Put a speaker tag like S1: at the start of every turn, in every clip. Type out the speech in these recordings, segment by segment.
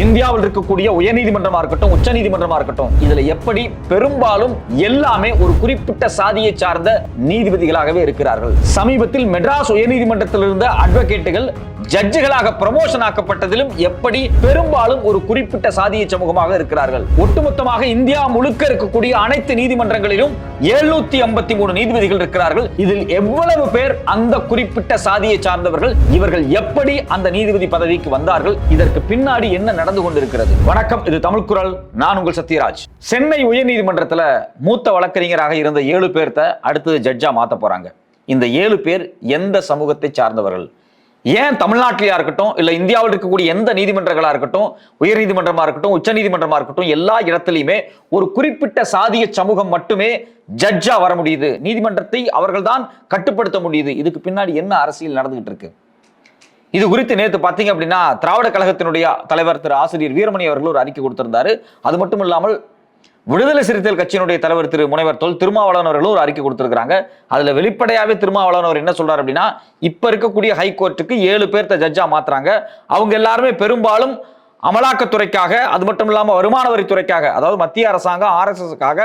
S1: இந்தியாவில் இருக்கக்கூடிய உயர்நீதிமன்றமா இருக்கட்டும், உச்ச நீதிமன்றமா இருக்கட்டும், இதுல எப்படி பெரும்பாலும் எல்லாமே ஒரு குறிப்பிட்ட சாதியை சார்ந்த நீதிபதிகளாகவே இருக்கிறார்கள். சமீபத்தில் மெட்ராஸ் உயர்நீதிமன்றத்தில் இருந்த அட்வொகேட்டுகள் ஜட்ஜுகளாக ப்ரமோஷன் ஆக்கப்பட்டதிலும் எப்படி பெரும்பாலும் ஒரு குறிப்பிட்ட சாதிய சமூகமாக இருக்கிறார்கள். ஒட்டுமொத்தமாக இந்தியா முழுக்க இருக்கக்கூடிய அனைத்து நீதிமன்றங்களிலும் 753 நீதிபதிகள் இருக்கிறார்கள். இதில் எவ்வளவு பேர் அந்த குறிப்பிட்ட சாதியை சார்ந்தவர்கள்? இவர்கள் எப்படி அந்த நீதிபதி பதவிக்கு வந்தார்கள்? இதற்கு பின்னாடி என்ன நடந்து கொண்டிருக்கிறது? வணக்கம், இது தமிழ் குரல். நான் உங்கள் சத்யராஜ். சென்னை உயர்நீதிமன்றத்தில் மூத்த வழக்கறிஞராக இருந்த 7 பேர்த்த அடுத்தது ஜட்ஜா மாத்த போறாங்க. இந்த 7 பேர் எந்த சமூகத்தை சார்ந்தவர்கள்? ஏன் தமிழ்நாட்டிலயா இருக்கட்டும், இல்ல இந்தியாவில் இருக்கக்கூடிய எந்த நீதிமன்றங்களா இருக்கட்டும், உயர் நீதிமன்றமா இருக்கட்டும், உச்ச நீதிமன்றமா இருக்கட்டும், எல்லா இடத்திலையுமே ஒரு குறிப்பிட்ட சாதிய சமூகம் மட்டுமே ஜட்ஜா வர முடியுது. நீதிமன்றத்தை அவர்கள்தான் கட்டுப்படுத்த முடியுது. இதுக்கு பின்னாடி என்ன அரசியல் நடந்துகிட்டு இருக்கு? இது குறித்து நேற்று பார்த்தீங்க அப்படின்னா, திராவிட கழகத்தினுடைய தலைவர் திரு ஆசிரியர் வீரமணி அவர்கள் ஒரு அறிக்கை கொடுத்திருந்தாரு. அது மட்டும் இல்லாமல் விடுதலை சிறுத்தைகள் கட்சியினுடைய தலைவர் திரு முனைவர் தொல் திருமாவளவன் அவர்களும் ஒரு அறிக்கை கொடுத்திருக்காங்க. அதுல வெளிப்படையாவே திருமாவளவன் அவர் என்ன சொல்றாரு அப்படின்னா, இப்ப இருக்கக்கூடிய ஹைகோர்ட்டுக்கு 7 பேர்த்த ஜட்ஜா மாத்துறாங்க. அவங்க எல்லாருமே பெரும்பாலும் அமலாக்கத்துறைக்காக, அது மட்டும் இல்லாம வருமான வரித்துறைக்காக, அதாவது மத்திய அரசாங்கம் RSSக்காக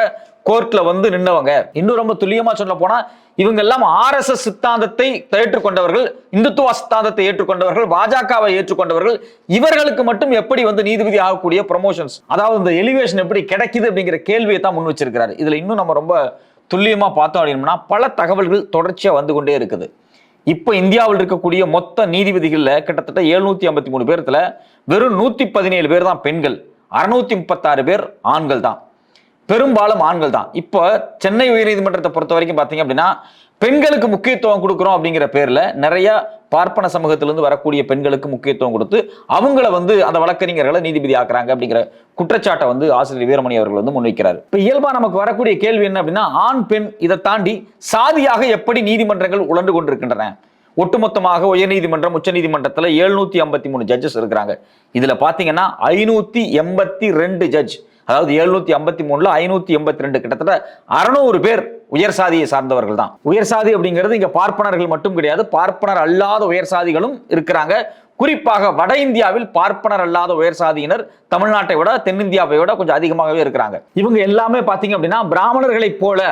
S1: கோர்ட்ல வந்து நின்றவங்க. இன்னும் ரொம்ப துல்லியமா சொல்ல போனா, இவங்க எல்லாம் RSS சித்தாந்தத்தை ஏற்றுக்கொண்டவர்கள், இந்துத்துவ சித்தாந்தத்தை ஏற்றுக்கொண்டவர்கள், பாஜகவை ஏற்றுக்கொண்டவர்கள். இவர்களுக்கு மட்டும் எப்படி வந்து நீதிபதி ஆகக்கூடிய ப்ரமோஷன்ஸ், அதாவது இந்த எலிவேஷன் எப்படி கிடைக்குது அப்படிங்கிற கேள்வியை தான் முன் வச்சிருக்கிறாரு. இதுல இன்னும் நம்ம ரொம்ப துல்லியமா பார்த்தோம் அப்படின்னா, பல தகவல்கள் தொடர்ச்சியா வந்து கொண்டே இருக்குது. இப்ப இந்தியாவில் இருக்கக்கூடிய மொத்த நீதிபதிகள்ல கிட்டத்தட்ட 753 பேர்த்துல வெறும் 117 பேர் தான் பெண்கள், 636 பேர் ஆண்கள் தான். பெரும்பாலும் ஆண்கள் தான். இப்போ சென்னை உயர்நீதிமன்றத்தை பொறுத்த வரைக்கும் பார்த்தீங்க அப்படின்னா, பெண்களுக்கு முக்கியத்துவம் கொடுக்குறோம் அப்படிங்கிற பேர்ல நிறைய பார்ப்பன சமூகத்திலிருந்து வரக்கூடிய பெண்களுக்கு முக்கியத்துவம் கொடுத்து அவங்கள வந்து அந்த வழக்கறிஞர்களை நீதிபதி ஆக்குறாங்க அப்படிங்கிற குற்றச்சாட்டை வந்து ஆசிரியர் வீரமணி அவர்கள் வந்து முன்வைக்கிறார். இப்ப இயல்பா நமக்கு வரக்கூடிய கேள்வி என்ன அப்படின்னா, ஆண் பெண் இதை தாண்டி சாதியாக எப்படி நீதிமன்றங்கள் உழண்டு கொண்டிருக்கின்றன? ஒட்டுமொத்தமாக உயர்நீதிமன்றம், உச்ச நீதிமன்றத்தில் 753 ஜட்ஜஸ் இருக்கிறாங்க. இதுல பாத்தீங்கன்னா 582 ஜட்ஜ், அதாவது 753ல 582, கிட்டத்தட்ட 600 பேர் உயர் சாதியை சார்ந்தவர்கள் தான். உயர் சாதி அப்படிங்கிறது இங்க பார்ப்பனர்கள் மட்டும் கிடையாது, பார்ப்பனர் அல்லாத உயர் சாதிகளும் இருக்கிறாங்க. குறிப்பாக வட இந்தியாவில் பார்ப்பனர் அல்லாத உயர் சாதியினர் தமிழ்நாட்டை விட, தென்னிந்தியாவை விட கொஞ்சம் அதிகமாகவே இருக்கிறாங்க. இவங்க எல்லாமே பாத்தீங்க அப்படின்னா பிராமணர்களைப் போல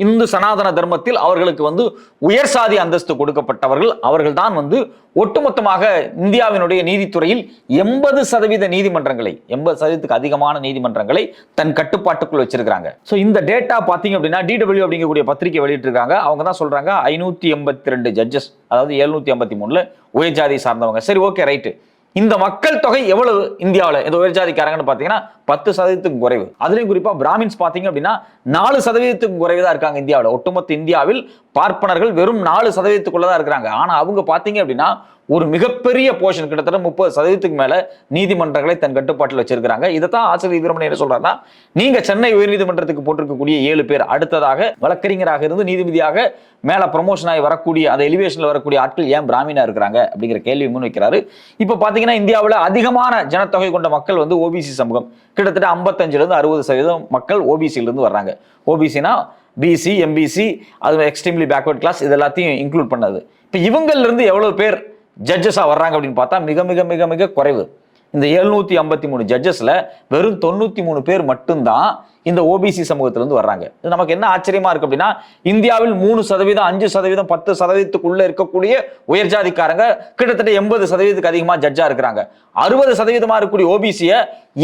S1: இந்து சனாதன தர்மத்தில் அவர்களுக்கு வந்து உயர் சாதி அந்தஸ்து கொடுக்கப்பட்டவர்கள். அவர்கள் தான் வந்து ஒட்டுமொத்தமாக இந்தியாவினுடைய நீதித்துறையில் 80% நீதிமன்றங்களை, 80% அதிகமான நீதிமன்றங்களை தன் கட்டுப்பாட்டுக்குள் வச்சிருக்காங்க. சோ இந்த டேட்டா பாத்தீங்க அப்படின்னா DW அப்படிங்கக்கூடிய பத்திரிகை வெளியிட்டு இருக்காங்க. அவங்க தான் சொல்றாங்க 582 ஜட்ஜஸ், அதாவது 753ல உயர் ஜாதி சார்ந்தவங்க. சரி, ஓகே, ரைட்டு. இந்த மக்கள் தொகை எவ்வளவு இந்தியாவில் இந்த உயர் ஜாதிக்காரங்கன்னு பார்த்தீங்கன்னா 10% குறைவு. அதுலேயும் குறிப்பா பிராமின்ஸ் பார்த்தீங்க அப்படின்னா 4% குறைவு தான் இருக்காங்க இந்தியாவில். ஒட்டுமொத்த இந்தியாவில் பார்ப்பனர்கள் வெறும் 4% தான் இருக்கிறாங்க. ஆனா அவங்க பார்த்தீங்க அப்படின்னா ஒரு மிகப்பெரிய போர்ஷன், கிட்டத்தட்ட 30% மேல நீதிமன்றங்களை தன் கட்டுப்பாட்டில் வச்சிருக்காங்க. இதைத்தான் ஆசிரியர் வீரமணி என்ன சொல்றாருன்னா, நீங்க சென்னை உயர்நீதிமன்றத்துக்கு போட்டிருக்கக்கூடிய 7 பேர் அடுத்ததாக வழக்கறிஞராக இருந்து நீதிபதியாக மேல ப்ரமோஷன் ஆகி வரக்கூடிய, அந்த எலிவேஷன்ல வரக்கூடிய ஆட்கள் ஏன் பிராமினா இருக்கிறாங்க அப்படிங்கிற கேள்வி முன் வைக்கிறாரு. இப்ப பாத்தீங்கன்னா இந்தியாவில் அதிகமான ஜனத்தொகை கொண்ட மக்கள் வந்து OBC சமூகம். கிட்டத்தட்ட 55-60% மக்கள் OBC-லிருந்து வர்றாங்க. OBC-னா BC, MBC, அது எக்ஸ்ட்ரீம்லி பேக்வர்ட் கிளாஸ், இது எல்லாத்தையும் இன்க்ளூட் பண்ணது. இப்ப இவங்கள்ல இருந்து எவ்வளவு பேர் ஜட்ஜஸா வர்றாங்க அப்படின்னு பார்த்தா மிக மிக மிக மிக குறைவு. இந்த 753 ஜட்ஜஸ்ல வெறும் 93 பேர் மட்டும்தான் இந்த OBC சமூகத்திலிருந்து வர்றாங்க. இது நமக்கு என்ன ஆச்சரியமா இருக்கு அப்படின்னா, இந்தியாவில் 3%, 5%, 10%க்குள்ள இருக்கக்கூடிய உயர் ஜாதிக்காரங்க கிட்டத்தட்ட 80%க்கு அதிகமா ஜட்ஜா இருக்கிறாங்க. 60% இருக்கக்கூடிய OBC-ய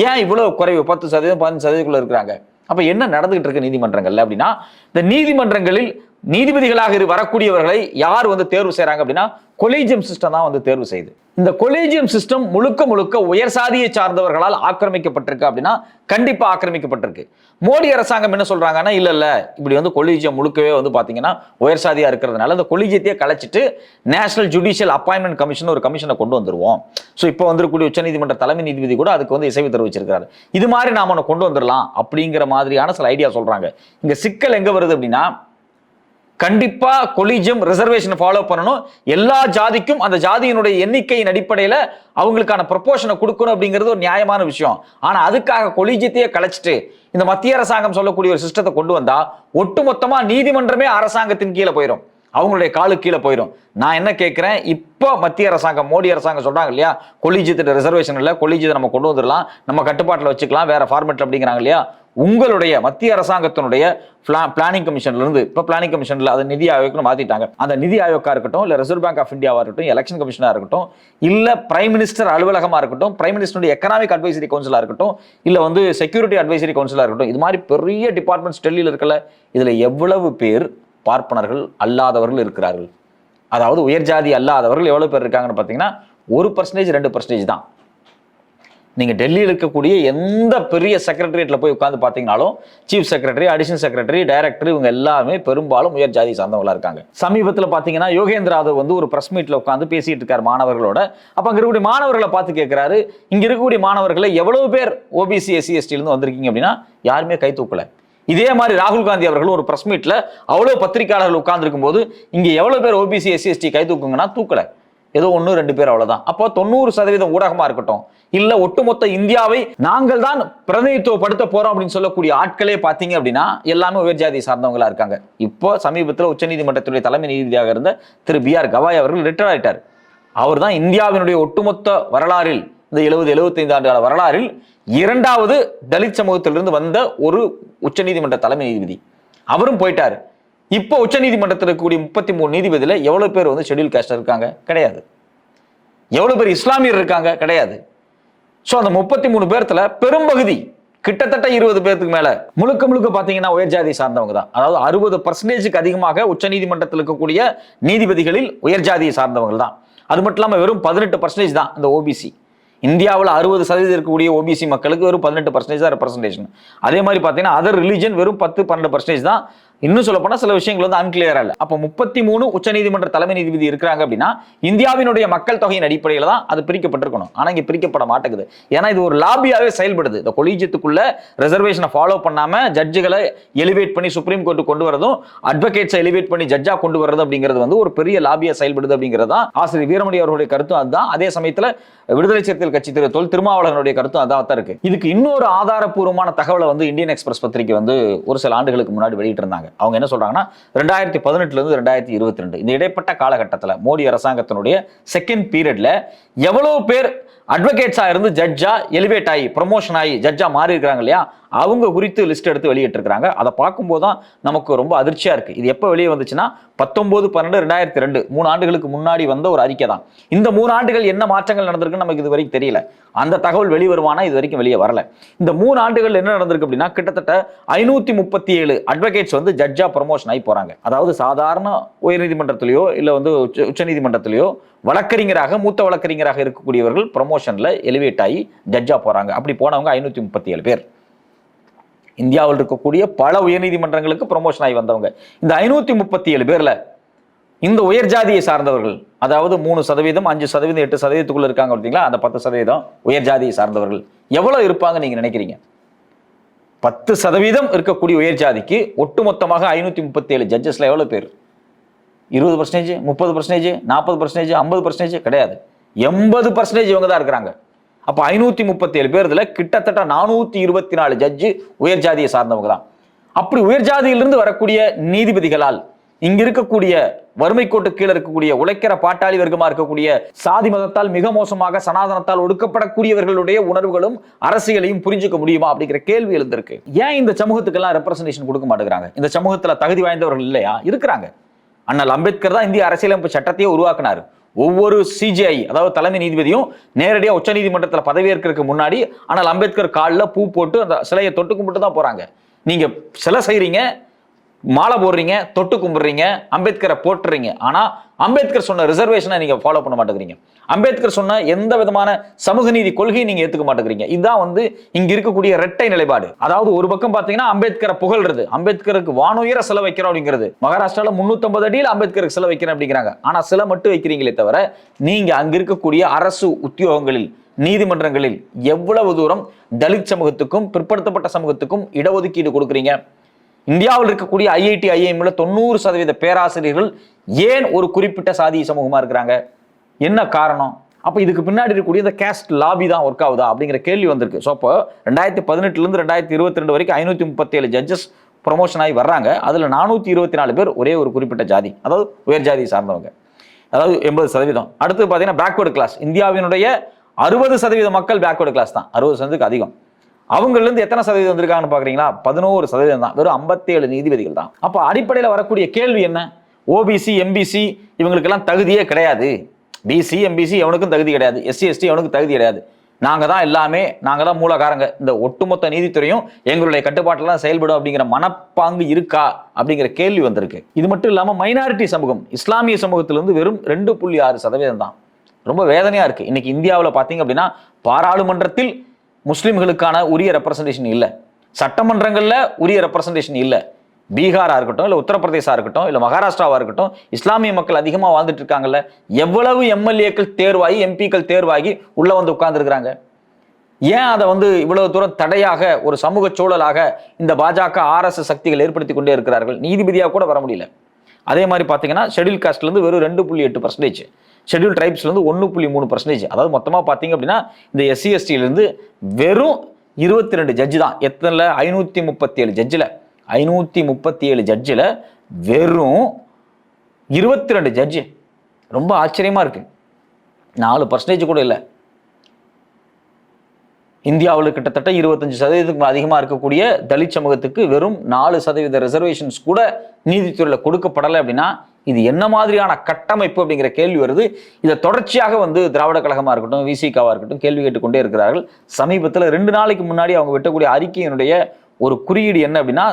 S1: ஏன் இவ்வளவு குறைவு, 10%, 15%க்குள்ள இருக்கிறாங்க? அப்ப என்ன நடந்துகிட்டு இருக்கு நீதிமன்றங்கள்ல அப்படின்னா, இந்த நீதிமன்றங்களில் நீதிபதிகளாக வரக்கூடியவர்களை யார் வந்து தேர்வு செய்யறாங்க அப்படின்னா, கொலீஜியம் சிஸ்டம் தான் வந்து தேர்வு செய்யுது. இந்த கொலீஜியம் சிஸ்டம் முழுக்க முழுக்க உயர் சாதியை சார்ந்தவர்களால் ஆக்கிரமிக்கப்பட்டிருக்கு அப்படின்னா கண்டிப்பா ஆக்கிரமிக்கப்பட்டிருக்கு. மோடி அரசாங்கம் என்ன சொல்றாங்கன்னா, இல்ல இப்படி வந்து கொலீஜியம் முழுக்கவே வந்து பாத்தீங்கன்னா உயர் சாதியா இருக்கிறதுனால இந்த கொலீஜியத்தையே கலைச்சிட்டு நேஷனல் ஜுடிஷியல் அப்பாயின்மெண்ட் கமிஷன் ஒரு கமிஷனை கொண்டு வந்துருவோம். ஸோ இப்போ வந்துருக்கூடிய உச்சநீதிமன்ற தலைமை நீதிபதி கூட அதுக்கு வந்து இசைவு தெரிவிச்சிருக்காரு. இது மாதிரி நாம ஒன்று கொண்டு வந்துடலாம் அப்படிங்கிற மாதிரியான சில ஐடியா சொல்றாங்க. இங்க சிக்கல் எங்க வருது அப்படின்னா, கண்டிப்பா கொலீஜியம் ரிசர்வேஷன் ஃபாலோ பண்ணணும். எல்லா ஜாதிக்கும் அந்த ஜாதியினுடைய எண்ணிக்கையின் அடிப்படையில் அவங்களுக்கான ப்ரொபோர்ஷனை கொடுக்கணும் அப்படிங்கிறது ஒரு நியாயமான விஷயம். ஆனா அதுக்காக கொலீஜியத்தையே கலைச்சிட்டு இந்த மத்திய அரசாங்கம் சொல்லக்கூடிய ஒரு சிஸ்டத்தை கொண்டு வந்தா ஒட்டுமொத்தமா நீதிமன்றமே அரசாங்கத்தின் கீழே போயிடும். அவங்களுடைய காலு கீழே போயிடும். நான் என்ன கேட்கிறேன், இப்போ மத்திய அரசாங்கம், மோடி அரசாங்கம் சொல்றாங்க இல்லையா, கொலிஜியத்து ரிசர்வேஷன் இல்லை, கொலிஜியத்தை நம்ம கொண்டு வந்துடலாம், நம்ம கட்டுப்பாட்டில் வச்சுக்கலாம், வேற ஃபார்மேட் அப்படிங்கிறாங்க இல்லையா. உங்களுடைய மத்திய அரசாங்கத்தினுடைய பிளானிங் கமிஷன்ல இருந்து இப்போ பிளானிங் கமிஷன்ல அதை நிதி ஆயோக்னு மாத்திட்டாங்க. அந்த நிதி ஆயோக்கா இருக்கட்டும், இல்ல ரிசர்வ் பேங்க் ஆஃப் இந்தியாவா இருக்கட்டும், எலெக்ஷன் கமிஷனா இருக்கட்டும், இல்ல பிரைம் மினிஸ்டர் அலுவலகமா இருக்கட்டும், பிரைம் மினிஸ்டருடைய எக்கனாமிக் அட்வைசரி கவுன்சிலா இருக்கட்டும், இல்ல வந்து செக்யூரிட்டி அட்வைசரி கவுன்சிலா இருக்கட்டும், இது மாதிரி பெரிய டிபார்ட்மெண்ட்ஸ் டெல்லியில் இருக்கல, இதுல எவ்வளவு பேர் பார்ப்பனர்கள் அல்லாதவர்கள் இருக்கிறார்கள்? அதாவது உயர்ஜாதி அல்லாதவர்கள் எவ்வளவு பேர் இருக்காங்கன்னு பாத்தீங்கன்னா 1% 2% தான். நீங்க டெல்லியில் இருக்கக்கூடிய எந்த பெரிய செக்ரட்டரியேட்ல போய் உட்கார்ந்து பாத்தீங்கன்னாலும் chief secretary, additional secretary, director, இவங்க எல்லாமே பெரும்பாலும் உயர் ஜாதி சார்ந்தவங்களா இருக்காங்க. சமீபத்தில் பாத்தீங்கன்னா யோகேந்திர யாதவ் வந்து ஒரு பிரஸ் மீட்ல உட்கார்ந்து பேசிட்டு இருக்காரு மாணவர்களோட. அப்ப அங்க இருக்கக்கூடிய மாணவர்களை பார்த்து கேட்கிறாரு, இங்க இருக்கக்கூடிய மாணவர்களை எவ்வளவு பேர் ஓபிசி எஸ்சி எஸ்டி இருந்து வந்திருக்கீங்க அப்படின்னா யாருமே கை தூக்கல. இதே மாதிரி ராகுல் காந்தி அவர்கள் ஒரு பிரஸ் மீட்ல அவ்வளவு பத்திரிகையாளர்கள் உட்கார்ந்து இருக்கும் போது இங்க எவ்வளவு பேர் ஓபிசி எஸ்சி எஸ்டி கை தூக்குங்கன்னா தூக்கல, ஏதோ 1-2 பேர் அவ்வளவுதான். அப்போ 90% ஊடகமா இருக்கட்டும், இல்ல ஒட்டுமொத்த இந்தியாவை நாங்கள் தான் பிரதிநிதித்துவப்படுத்த போறோம் அப்படின்னு சொல்லக்கூடிய ஆட்களே பாத்தீங்க அப்படின்னா எல்லாமே உயர்ஜாதி சார்ந்தவங்களா இருக்காங்க. இப்போ சமீபத்தில் உச்சநீதிமன்றத்துடைய தலைமை நீதிபதியாக இருந்த திரு BR கவாய் அவர்கள் ரிட்டையர் ஆயிட்டார். அவர் தான் இந்தியாவினுடைய ஒட்டுமொத்த வரலாறில், இந்த 70-75 ஆண்டு கால வரலாறில் 2வது தலித் சமூகத்திலிருந்து வந்த ஒரு உச்சநீதிமன்ற தலைமை நீதிபதி. அவரும் போயிட்டாரு. இப்போ உச்சநீதிமன்றத்தில் இருக்கக்கூடிய 33 நீதிபதியில எவ்வளவு பேர் வந்து ஷெட்யூல் காஸ்ட் இருக்காங்க? கிடையாது. எவ்வளவு பேர் இஸ்லாமியர் இருக்காங்க? கிடையாது. சோ அந்த 33 பேர்த்துல பெரும்பகுதி கிட்டத்தட்ட 20 பேருக்கு மேல முழுக்க முழுக்க பாத்தீங்கன்னா உயர்ஜாதி சார்ந்தவங்க தான். அதாவது 60% அதிகமாக உச்சநீதிமன்றத்தில் இருக்கக்கூடிய நீதிபதிகளில் உயர்ஜாதியை சார்ந்தவங்க தான். அது மட்டும் இல்லாம வெறும் 18% தான் இந்த ஓபிசி. இந்தியாவில் 60% இருக்கக்கூடிய ஓபிசி மக்களுக்கு வெறும் 18% தான் ரெப்ரசன்டேஷன். அதே மாதிரி பாத்தீங்கன்னா அதர் ரிலிஜன் வெறும் 10-12% தான். இன்னும் சொல்ல போனா சில விஷயங்கள் வந்து அன்கிளியரா இல்ல. அப்ப 33 உச்சநீதிமன்ற தலைமை நீதிபதி இருக்கிறாங்க அப்படின்னா இந்தியாவினுடைய மக்கள் தொகையின் அடிப்படையில் தான் அது பிரிக்கப்பட்டிருக்கணும். ஆனா இங்க பிரிக்கப்பட மாட்டேங்குது. ஏன்னா இது ஒரு லாபியாவே செயல்படுது. இந்த கொலிஜியத்துக்குள்ள ரிசர்வேஷனை ஃபாலோ பண்ணாம ஜட்ஜுகளை எலிவேட் பண்ணி சுப்ரீம் கோர்ட்டு கொண்டு வரதும், அட்வொகேட்ஸை எலிவேட் பண்ணி ஜட்ஜா கொண்டு வரது அப்படிங்கிறது வந்து ஒரு பெரிய லாபியா செயல்படுது அப்படிங்கிறது தான் ஆசிரியர் வீரமணி அவர்களுடைய கருத்தும் அதுதான். அதே சமயத்துல விடுதலை சிறுத்தைகள் கட்சி தொல் திருமாவளவனுடைய கருத்தும் அதான் தான் இருக்கு. இதுக்கு இன்னொரு ஆதாரப்பூர்வமான தகவலை வந்து இந்தியன் எக்ஸ்பிரஸ் பத்திரிகை வந்து ஒரு சில ஆண்டுகளுக்கு முன்னாடி வெளியிட்டு இருந்தாங்க. அவங்க என்ன சொல்றாங்கன்னா 2018 இருந்து 2022 இந்த இடைப்பட்ட காலகட்டத்தில் மோடி அரசாங்கத்தினுடைய செகண்ட் பீரியட்ல எவ்வளவு பேர் அட்வொகேட்ஸா இருந்து ஜட்ஜா எலிவேட் ஆகி ப்ரமோஷன் ஆகி ஜட்ஜா மாறி இருக்காங்க இல்லையா, அவங்க குறித்து லிஸ்ட் எடுத்து வெளியிட்டு இருக்காங்க. அதை பார்க்கும்போது தான் நமக்கு ரொம்ப அதிர்ச்சியா இருக்கு. இது எப்போ வெளியே வந்துச்சுன்னா 19/12/2002 3 ஆண்டுகளுக்கு முன்னாடி வந்த ஒரு அறிக்கை தான். இந்த 3 ஆண்டுகள் என்ன மாற்றங்கள் நடந்திருக்குன்னு நமக்கு இது வரைக்கும் தெரியல. அந்த தகவல் வெளிவருவானா இது வரைக்கும் வெளியே வரல. இந்த 3 ஆண்டுகள் என்ன நடந்திருக்கு அப்படின்னா கிட்டத்தட்ட 537 அட்வொகேட்ஸ் வந்து ஜட்ஜா ப்ரமோஷன் ஆகி போறாங்க. அதாவது சாதாரண உயர்நீதிமன்றத்திலேயோ இல்ல வந்து உச்சநீதிமன்றத்திலேயோ வழக்கறிஞராக மூத்த வழக்கறிஞராக இருக்கக்கூடியவர்கள் ப்ரமோஷன்ல எலிவேட் ஆகி ஜட்ஜா போறாங்க. அப்படி போனவங்க 537 பேர். இந்தியாவில் இருக்கக்கூடிய பல உயர்நீதிமன்றங்களுக்கு ப்ரமோஷன் ஆகி வந்தவங்க. இந்த 537 பேர்ல இந்த உயர் ஜாதியை சார்ந்தவர்கள், அதாவது 3%, 5%, 8%க்குள்ள இருக்காங்க பார்த்தீங்களா, அந்த 10% உயர் ஜாதியை சார்ந்தவர்கள் எவ்வளவு இருப்பாங்க நீங்க நினைக்கிறீங்க? 10% இருக்கக்கூடிய உயர் ஜாதிக்கு ஒட்டுமொத்தமாக 537 ஜட்ஜஸ்ல எவ்வளவு பேர்? 20%, 30%, 40%, 50% கிடையாது. 80% இவங்க தான் இருக்கிறாங்க. அப்ப 537 பேர்ல கிட்டத்தட்ட 424 ஜட்ஜு உயர் ஜாதியை சார்ந்தவங்க தான். அப்படி உயர் ஜாதியிலிருந்து வரக்கூடிய நீதிபதிகளால் இங்க இருக்கக்கூடிய வறுமை கோட்டு கீழே இருக்கக்கூடிய உழைக்கிற பாட்டாளி வர்க்கமா இருக்கக்கூடிய சாதி மதத்தால் மிக மோசமாக சனாதனத்தால் ஒடுக்கப்படக்கூடியவர்களுடைய உணர்வுகளும் அரசியலையும் புரிஞ்சுக்க முடியுமா அப்படிங்கிற கேள்வி எழுந்திருக்கு. ஏன் இந்த சமூகத்துக்கெல்லாம் ரெப்ரசன்டேஷன் கொடுக்க மாட்டேங்கிறாங்க? இந்த சமூகத்துல தகுதி வாய்ந்தவர்கள் இல்லையா? இருக்கிறாங்க. அண்ணல் அம்பேத்கர் தான் இந்திய அரசியலமைப்பு சட்டத்தையே உருவாக்கினார். ஒவ்வொரு சிஜிஐ அதாவது தலைமை நீதிபதியும் நேரடியாக உச்ச நீதிமன்றத்தில் பதவியேற்கிறதுக்கு முன்னாடி ஆனால் அம்பேத்கர் காலில் பூ போட்டு அந்த சிலையை தொட்டு கும்பிட்டு தான் போறாங்க. நீங்க சிலை செய்றீங்க, மாலை போடுறீங்க, தொட்டு கும்பிடுறீங்க, அம்பேத்கரை போட்டுறீங்க. ஆனா அம்பேத்கர் சொன்ன ரிசர்வேஷனை நீங்க ஃபாலோ பண்ண மாட்டேங்கிறீங்க. அம்பேத்கர் சொன்ன எந்த விதமான சமூக நீதி கொள்கையை நீங்க ஏத்துக்க மாட்டேங்கிறீங்க. இதுதான் வந்து இங்க இருக்கக்கூடிய இரட்டை நிலைப்பாடு. அதாவது ஒரு பக்கம் பாத்தீங்கன்னா அம்பேத்கரை புகழ்றது, அம்பேத்கருக்கு வானுயர சிலை வைக்கிறோம் அப்படிங்கிறது. மகாராஷ்டிரால 350 அடியில் அம்பேத்கருக்கு சிலை வைக்கிறேன் அப்படிங்கிறாங்க. ஆனா சிலை மட்டும் வைக்கிறீங்களே தவிர நீங்க அங்க இருக்கக்கூடிய அரசு உத்தியோகங்களில், நீதிமன்றங்களில் எவ்வளவு தூரம் தலித் சமூகத்துக்கும் பிற்படுத்தப்பட்ட சமூகத்துக்கும் இடஒதுக்கீடு கொடுக்குறீங்க? இந்தியாவில் இருக்கக்கூடிய ஐஐடி ஐஐஎம்ல 90% பேராசிரியர்கள் ஏன் ஒரு குறிப்பிட்ட சாதிய சமூகமா இருக்கிறாங்க? என்ன காரணம்? அப்ப இதுக்கு பின்னாடி இருக்கக்கூடிய இந்த கேஸ்ட் லாபி தான் ஒர்க் ஆகுதா அப்படிங்கிற கேள்வி வந்திருக்கு. ஸோ அப்போ 2018 இருந்து 2022 வரைக்கும் 537 ஜட்ஜஸ் ப்ரொமோஷன் ஆகி வர்றாங்க. அதில் 424 பேர் ஒரே ஒரு குறிப்பிட்ட ஜாதி, அதாவது உயர் ஜாதியை சார்ந்தவங்க, அதாவது 80%. அடுத்து பார்த்தீங்கன்னா பேக்வர்டு கிளாஸ். இந்தியாவினுடைய 60% மக்கள் பேக்வர்டு கிளாஸ் தான், 60% அதிகம். அவங்கலேருந்து எத்தனை சதவீதம் வந்திருக்காங்கன்னு பார்க்குறீங்களா? 11% தான், வெறும் 57 நீதிபதிகள் தான். அப்போ அடிப்படையில் வரக்கூடிய கேள்வி என்ன? ஓபிசி எம்பிசி இவங்களுக்கெல்லாம் தகுதியே கிடையாது, பிசி எம்பிசி எவனுக்கும் தகுதி கிடையாது, எஸ்சி எஸ்டி எவனுக்கும் தகுதி கிடையாது, நாங்கள் தான் எல்லாமே, நாங்கள் தான் மூலகாரங்க, இந்த ஒட்டுமொத்த நீதித்துறையும் எங்களுடைய கட்டுப்பாட்டில் தான் செயல்படும் அப்படிங்கிற மனப்பாங்கு இருக்கா அப்படிங்கிற கேள்வி வந்திருக்கு. இது மட்டும் இல்லாமல் மைனாரிட்டி சமூகம், இஸ்லாமிய சமூகத்திலிருந்து வெறும் 2.6% தான். ரொம்ப வேதனையாக இருக்குது. இன்னைக்கு இந்தியாவில் பார்த்தீங்க அப்படின்னா பாராளுமன்றத்தில் முஸ்லிம்களுக்கான உரிய ரெப்ரசன்டேஷன் இல்லை, சட்டமன்றங்களில் உரிய ரெப்ரசன்டேஷன் இல்லை. பீகாரா இருக்கட்டும், இல்லை உத்தரப்பிரதேசா இருக்கட்டும், இல்லை மகாராஷ்டிராவா இருக்கட்டும், இஸ்லாமிய மக்கள் அதிகமாக வாழ்ந்துட்டு இருக்காங்கல்ல. எவ்வளவு எம்எல்ஏக்கள் தேர்வாகி எம்பிக்கள் தேர்வாகி உள்ள வந்து உட்கார்ந்துருக்கிறாங்க. ஏன் அதை இவ்வளவு தூரம் தடையாக ஒரு சமூக சூழலாக இந்த பாஜக RSS சக்திகள் ஏற்படுத்தி கொண்டே இருக்கிறார்கள்? நீதிபதியாக கூட வர முடியல. அதே மாதிரி பார்த்தீங்கன்னா ஷெட்யூல் காஸ்ட்லேருந்து வெறும் 2.8%, ஷெட்யூல் ட்ரைப்ஸ்லேருந்து 1.3%. அதாவது மொத்தமாக பார்த்தீங்க அப்படின்னா இந்த SC ST வெறும் 22 ஜட்ஜு தான். எத்தனை? 537 ஜட்ஜில் 537 ஜட்ஜில் வெறும் 22 ஜட்ஜு. ரொம்ப ஆச்சரியமா இருக்கு. 4% கூட இல்லை. இந்தியாவில் கிட்டத்தட்ட 25% அதிகமாக இருக்கக்கூடிய தலித் சமூகத்துக்கு வெறும் 4% ரிசர்வேஷன்ஸ் கூட நீதித்துறையில் கொடுக்கப்படலை அப்படின்னா இது என்ன மாதிரியான கட்டமைப்பு அப்படிங்கிற கேள்வி வருது. இதை தொடர்ச்சியாக திராவிட கழகமாக இருக்கட்டும், விசிகாவாக இருக்கட்டும் கேள்வி கேட்டுக்கொண்டே இருக்கிறார்கள். சமீபத்தில் 2 நாளைக்கு முன்னாடி அவங்க விட்டக்கூடிய அறிக்கையினுடைய ஒரு குறியீடு என்ன அப்படின்னா,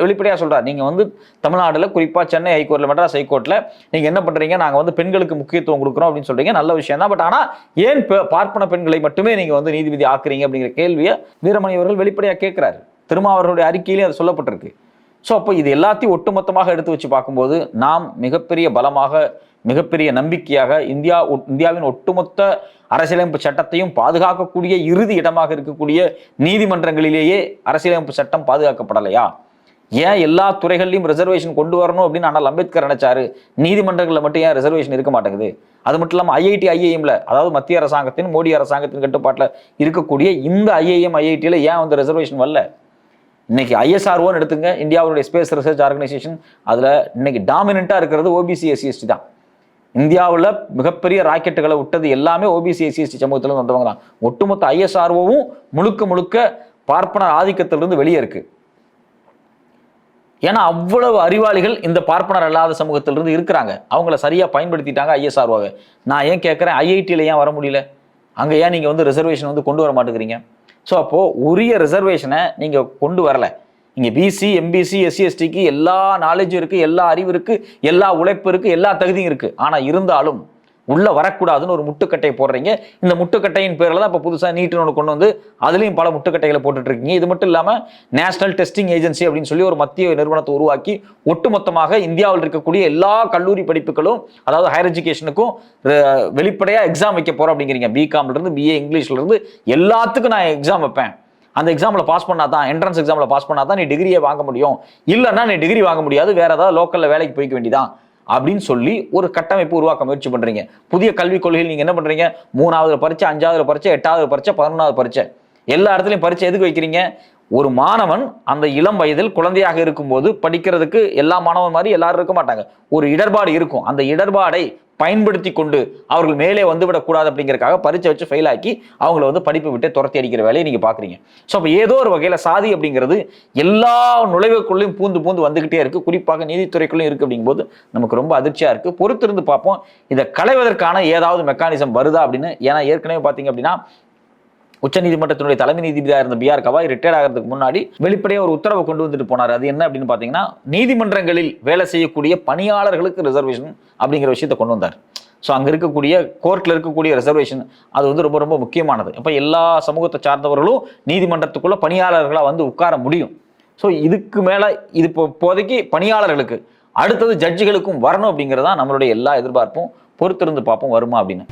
S1: வெளிப்படையாக சொல்றாரு, நீங்க தமிழ்நாடுல குறிப்பா சென்னை ஹைகோர்ட்ல, மெட்ராஸ் ஹைகோர்ட்ல நீங்க என்ன பண்றீங்க, நாங்க பெண்களுக்கு முக்கியத்துவம் கொடுக்குறோம் அப்படின்னு சொல்றீங்க, நல்ல விஷயம் தான். பட் ஆனா ஏன் பார்ப்பன பெண்களை மட்டுமே நீங்க நீதிபதி ஆக்குறீங்க அப்படிங்கிற கேள்வியை வீரமணி அவர்கள் வெளிப்படையாக கேட்கிறாரு. திருமாவர்களுடைய அறிக்கையிலேயே அது சொல்லப்பட்டிருக்கு. ஸோ அப்போ இது எல்லாத்தையும் ஒட்டுமொத்தமாக எடுத்து வச்சு பார்க்கும்போது நாம் மிகப்பெரிய பலமாக, மிகப்பெரிய நம்பிக்கையாக இந்தியாவின் ஒட்டுமொத்த அரசியலமைப்பு சட்டத்தையும் பாதுகாக்கக்கூடிய இறுதி இடமாக இருக்கக்கூடிய நீதிமன்றங்களிலேயே அரசியலமைப்பு சட்டம் பாதுகாக்கப்படலையா? ஏன் எல்லா துறைகள்லையும் ரிசர்வேஷன் கொண்டு வரணும் அப்படின்னு ஆனால் அம்பேத்கர் நினைச்சாரு, நீதிமன்றங்களில் மட்டும் ஏன் ரிசர்வேஷன் இருக்க மாட்டேங்குது? அது மட்டும் இல்லாமல் IIT IIMல, அதாவது மத்திய அரசாங்கத்தின் மோடி அரசாங்கத்தின் கட்டுப்பாட்டில் இருக்கக்கூடிய இந்த IIM IITல ஏன் ரிசர்வேஷன் வரல? இன்னைக்கு ISROன்னு எடுத்துங்க, இந்தியாவுடைய ஸ்பேஸ் ரிசர்ச் ஆர்கனைசேஷன், அதில் இன்னைக்கு டாமினண்டா இருக்கிறது OBC SC ST தான். இந்தியாவில் மிகப்பெரிய ராக்கெட்டுகளை விட்டது எல்லாமே OBC SC ST சமூகத்திலிருந்து வந்தவங்க தான். ஒட்டுமொத்த ISROவும் முழுக்க முழுக்க பார்ப்பனர் ஆதிக்கத்திலிருந்து வெளியே இருக்கு. ஏன்னா அவ்வளவு அறிவாளிகள் இந்த பார்ப்பனர் அல்லாத சமூகத்திலிருந்து இருக்கிறாங்க. அவங்கள சரியா பயன்படுத்திட்டாங்க ISROவை. நான் ஏன் கேட்குறேன், IITல ஏன் வர முடியல? அங்கே ஏன் நீங்கள் ரிசர்வேஷன் கொண்டு வர மாட்டேங்கிறீங்க? ஸோ அப்போது உரிய ரிசர்வேஷனை நீங்கள் கொண்டு வரல. இங்கே BC MBC SC STக்கு எல்லா நாலேஜும் இருக்குது, எல்லா அறிவு இருக்குது, எல்லா உழைப்பு இருக்குது, எல்லா தகுதியும் இருக்குது. ஆனால் இருந்தாலும் உள்ளே வரக்கூடாதுன்னு ஒரு முட்டுக்கட்டையை போடுறீங்க. இந்த முட்டுக்கட்டையின் பேரில் தான் இப்போ புதுசாக நீட்டுன்னு ஒன்று கொண்டு அதுலேயும் பல முட்டுக்கட்டைகளை போட்டுட்ருக்கீங்க. இது மட்டும் இல்லாமல் நேஷனல் டெஸ்டிங் ஏஜென்சி அப்படின்னு சொல்லி ஒரு மத்திய நிறுவனத்தை உருவாக்கி ஒட்டுமொத்தமாக இந்தியாவில் இருக்கக்கூடிய எல்லா கல்லூரி படிப்புகளும், அதாவது ஹையர் எஜுகேஷனுக்கும் வெளிப்படையாக எக்ஸாம் வைக்க போகிறோம் அப்படிங்கிறீங்க. BComலேருந்து BA இங்கிலீஷ்லேருந்து எல்லாத்துக்கும் நான் எக்ஸாம் வைப்பேன். அந்த எக்ஸாமில் பாஸ் பண்ணால் தான், என்ட்ரன்ஸ் எக்ஸாமில் பாஸ் பண்ணால் தான் நீ டிகிரியை வாங்க முடியும், இல்லைன்னா நீ டிகிரி வாங்க முடியாது, வேற ஏதாவது லோக்கலில் வேலைக்கு போய்க்க வேண்டியதான் அப்படின்னு சொல்லி ஒரு கட்டமைப்பு உருவாக்க முயற்சி பண்றீங்க. புதிய கல்விக் கொள்கையில் நீங்க என்ன பண்றீங்க? 3வது பரீட்சை, 5வது பரீட்சை, 8வது பரீட்சை, 11வது பரீட்சை, எல்லா இடத்துலையும் பரீட்சை எதுக்கு வைக்கிறீங்க? ஒரு மாணவன் அந்த இளம் வயதில் குழந்தையாக இருக்கும்போது படிக்கிறதுக்கு எல்லா மாணவன் மாதிரி எல்லாரும் இருக்க மாட்டாங்க, ஒரு இடர்பாடு இருக்கும். அந்த இடர்பாடை பயன்படுத்தி கொண்டு அவர்கள் மேலே வந்துவிடக்கூடாது அப்படிங்கிறதுக்காக பரீட்சை வச்சு ஃபெயில் ஆக்கி அவங்கள படிப்பு விட்டு துரத்தி அடிக்கிற வேலையை நீங்க பாக்குறீங்க. ஸோ அப்போ ஏதோ ஒரு வகையில சாதி அப்படிங்கிறது எல்லா நுழைவுக்குள்ளையும் பூந்து வந்துகிட்டே இருக்கு, குறிப்பாக நீதித்துறைக்குள்ளும் இருக்கு. அப்படிங்கும்போது நமக்கு ரொம்ப அதிர்ச்சியா இருக்கு. பொறுத்திருந்து பார்ப்போம் இதை களைவதற்கான ஏதாவது மெக்கானிசம் வருதா அப்படின்னு. ஏன்னா ஏற்கனவே பாத்தீங்க அப்படின்னா உச்சநீதிமன்றத்தினுடைய தலைமை நீதிபதியாக இருந்த BR கவாய் ரிட்டையர்ட் ஆகிறதுக்கு முன்னாடி வெளிப்படையாக ஒரு உத்தரவை கொண்டு வந்துட்டு போனார். அது என்ன அப்படின்னு பார்த்தீங்கன்னா, நீதிமன்றங்களில் வேலை செய்யக்கூடிய பணியாளர்களுக்கு ரிசர்வேஷன் அப்படிங்கிற விஷயத்தை கொண்டு வந்தார். ஸோ அங்கே இருக்கக்கூடிய கோர்ட்டில் இருக்கக்கூடிய ரிசர்வேஷன் அது ரொம்ப ரொம்ப முக்கியமானது. இப்போ எல்லா சமூகத்தை சார்ந்தவர்களும் நீதிமன்றத்துக்குள்ள பணியாளர்களாக உட்கார முடியும். ஸோ இதுக்கு மேலே இது இப்போதைக்கு பணியாளர்களுக்கு, அடுத்தது ஜட்ஜுகளுக்கும் வரணும் அப்படிங்கிறதா நம்மளுடைய எல்லா எதிர்பார்ப்பும். பொறுத்திருந்து பார்ப்போம் வருமா அப்படின்னு.